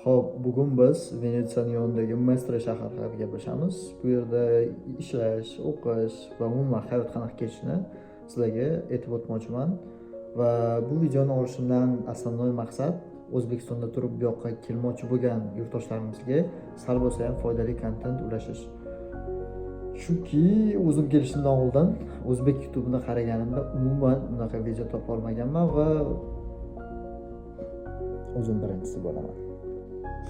Xo'p, bugun biz Venetsiyaning yonidagi Mestre shahar haqida gaplashamiz. Bu yerda ishlash, o'qish va umuman hayot qanaqa kechishini sizlarga aytib o'tmoqchiman. Va bu videoni olishimdan asosiy maqsad O'zbekistonda turib bu yoqqa kelmoqchi bo'lgan yurtdoshlarimizga sal bo'lsa ham foydali kontent ulashish. Chunki o'zim kelishimdan oldin o'zbek YouTube'ini qaraganimda umuman unaqa video topa olmaganman va o'zim birinchisi bo'laman.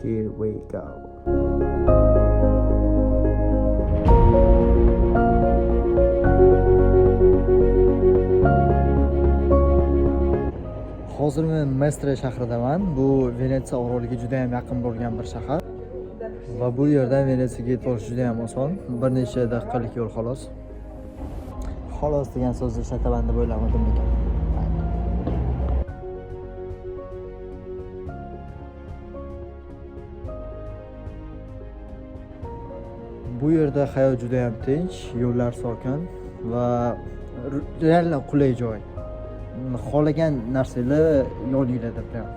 Here we go. Hozir men Mestre shahridaman. Bu Venetsiya oroliga juda ham yaqin bo'lgan bir shahar. Va bu yerdan Venetsiyaga yetib olish juda ham oson. Bir necha daqiqalik yo'l xolos. Xolos degan so'zni ishlataman deb o'ylamadim ekan. Bu yerda hayot juda ham tinch, yo'llar sokin va real qulay joy. Xohlagan narsalar yoningizda prям.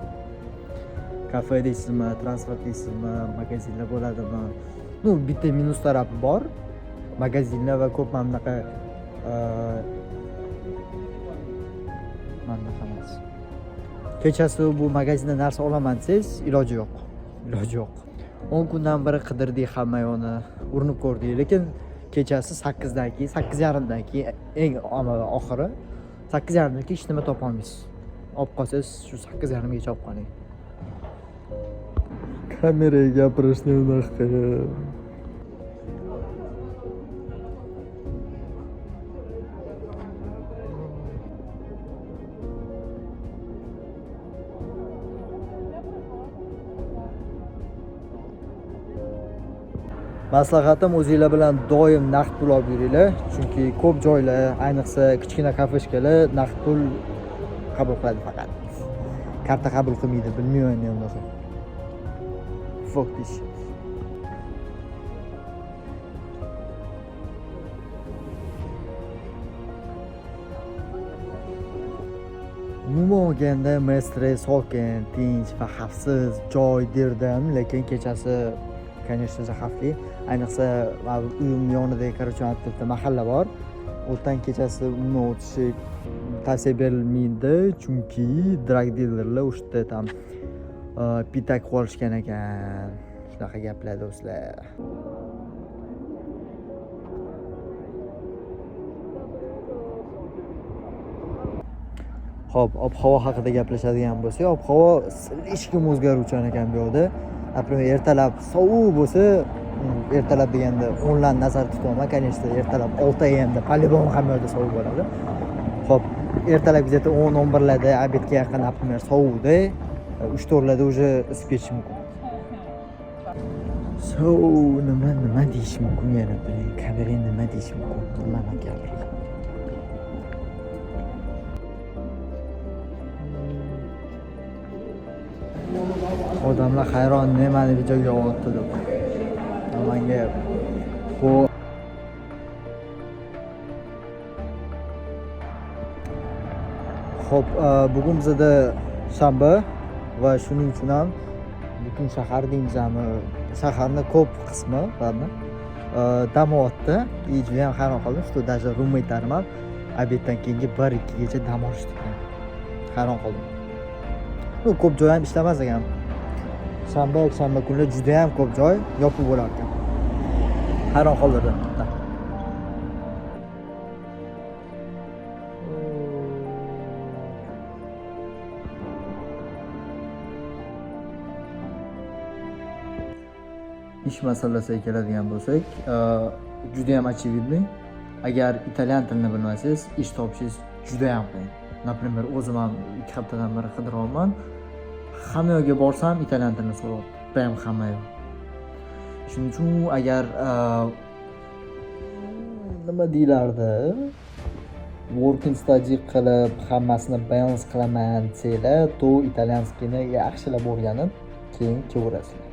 Kafe deysizmi, transport deysizmi, magazinlar bo'ladimi? Bitta minus tarafi bor. Magazinlar va ko'p mana bunaqa emas. Kechasi bu magazindan narsa olaman desangiz, iloji yo'q. 10 kundan beri qidirdik hamma yo'ni, urinib ko'rdik, lekin kechasi 8dan keyin, 8:30dan keyin eng oxiri 8:30dan keyin hech nima topa olmaysiz. Olib qolsangiz shu 8:30gacha olib qoling. Kameraga gapirishni unaqa maslahatim o'zingizlar bilan doim naqd pul olib yuringlar, chunki ko'p joylar, ayniqsa kichkina kafeshkalar naqd pul qabul qiladi faqat. Karta qabul qilmaydi, bilmayman endi unaqa. Fuck this. Umuman olganda Mestre sokin, tinch va xavfsiz joy derdim, lekin kechasi конечно же xavfli. Ayniqsa uyim yonida korоче mahalla bor. O'tdan kechasi umuman o'tishi tavsiya berilmaydi, chunki drug dealerlar o'shda tam pitak qolishgan ekan. Shunaqa gaplar do'stlar. Xo'p, ob-havo haqida gaplashadigan bo'lsak, ob-havo hechkim o'zgaruvchan ekan bu yerda. Например, ertalab sovuq bo'lsa, ertalab deganda 10 larni nazarda tutaman, конечно, ertalab 6 amda по-любому hamma yerda sovuq bo'ladi. Xo'p, ertalab где-то 10-11 larda obedga yaqin, например, sovuqda, 3-4 larda уже isib ketishi mumkin. Nima deyish mumkin yana? Kamerani nima deyish mumkin? Nima gapiradi? Odamlar hayron, nimani videoga olyapti deb. Menga Xo'p, bugun bizda shanba va shuning uchun ham butun shahar deymizmi, shaharning ko'p qismi dam olyapti. Juda ham hayron qoldim, что даже roommate-larim ham obeddan keyingi 1-2 gacha dam olishdi. Hayron qoldim. Ko'p joy ham ishlamas ekan. Shanba kunlar juda ham ko'p joy yopiq bo'lar ekan. Hayron qoldirdi. Ish masalasiga keladigan bo'lsak, juda ham очевидный. Agar italyan tilini bilmasangiz, ish topishingiz juda ham qiyin. Например, o'zim ham 2 haftadan beri qidiryapman. Hamma yo'lga borsam italyan tilini so'rayapti. Prям hamma yo'q. Shuning uchun agar nima deylardi? Working study qilib, hammasini balance qilaman desanglar, to italyanskini yaxshilab o'rganib, keyin kelaverasizlar.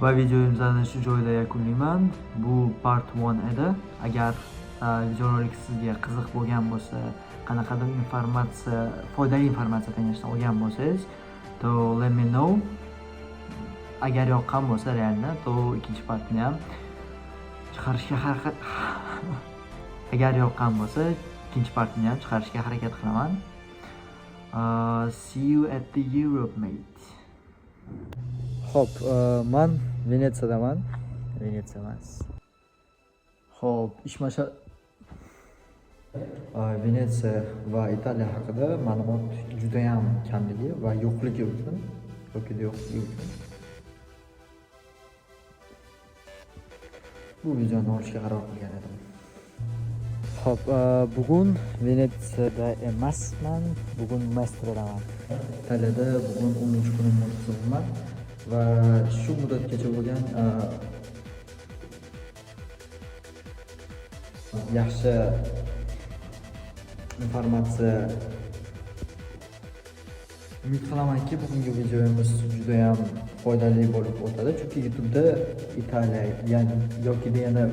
va videomizni shu joyda yakunlayman. Bu part 1 edi. Agar videorolik sizga qiziq bo'lgan bo'lsa, qanaqadir informatsiya, foydali informatsiya tanlashdan olgan bo'lsangiz, to let me know. Agar yoqqan bo'lsa, realni, to ikkinchi partni ham chiqarishga harakat agar yoqqan bo'lsa, ikkinchi partni ham chiqarishga harakat qilaman. See you at the Europe, mate. Xo'p, men Venetsiyadaman. Venetsiya emas. Xo'p, Venetsiya va Italiya haqida ma'lumot juda ham kamligi va yo'qligi uchun bu videoni olishga qaror qilgan edim. Xo'p, bugun Venetsiyada emasman, bugun Mestradaman. Italiyada bugun 10-kunim hisobman va shu muddatgacha bo'lgan yaxshi informatsiya. Umid qilamanki, bugungi videomiz juda ham foydali bo'lib o'tadi, chunki YouTube'da Italiya yoki yana